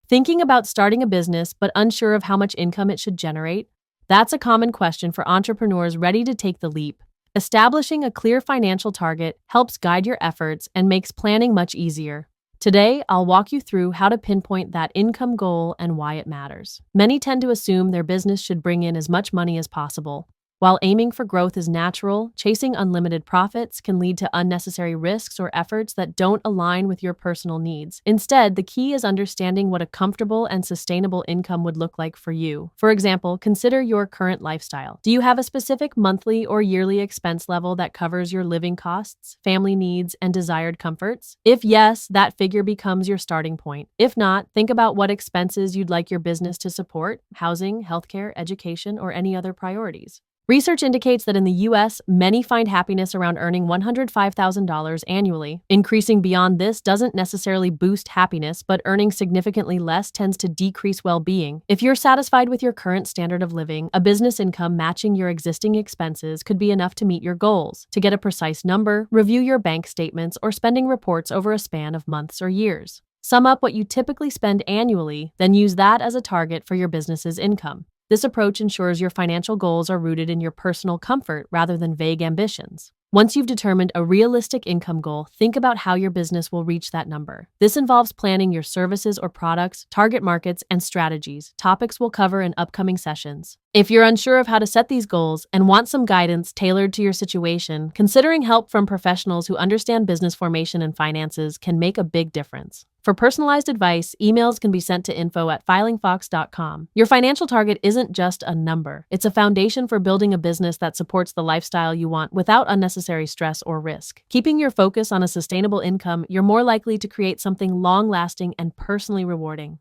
Thinking about starting a business but unsure of how much income it should generate? That's a common question for entrepreneurs ready to take the leap. Establishing a clear financial target helps guide your efforts and makes planning much easier. Today, I'll walk you through how to pinpoint that income goal and why it matters. Many tend to assume their business should bring in as much money as possible. While aiming for growth is natural, chasing unlimited profits can lead to unnecessary risks or efforts that don't align with your personal needs. Instead, the key is understanding what a comfortable and sustainable income would look like for you. For example, consider your current lifestyle. Do you have a specific monthly or yearly expense level that covers your living costs, family needs, and desired comforts? If yes, that figure becomes your starting point. If not, think about what expenses you'd like your business to support: housing, healthcare, education, or any other priorities. Research indicates that in the US, many find happiness around earning $105,000 annually. Increasing beyond this doesn't necessarily boost happiness, but earning significantly less tends to decrease well-being. If you're satisfied with your current standard of living, a business income matching your existing expenses could be enough to meet your goals. To get a precise number, review your bank statements or spending reports over a span of months or years. Sum up what you typically spend annually, then use that as a target for your business's income. This approach ensures your financial goals are rooted in your personal comfort rather than vague ambitions. Once you've determined a realistic income goal, think about how your business will reach that number. This involves planning your services or products, target markets, and strategies, topics we'll cover in upcoming sessions. If you're unsure of how to set these goals and want some guidance tailored to your situation, considering help from professionals who understand business formation and finances can make a big difference. For personalized advice, emails can be sent to info@filingfox.com. Your financial target isn't just a number. It's a foundation for building a business that supports the lifestyle you want without unnecessary stress or risk. Keeping your focus on a sustainable income, you're more likely to create something long-lasting and personally rewarding.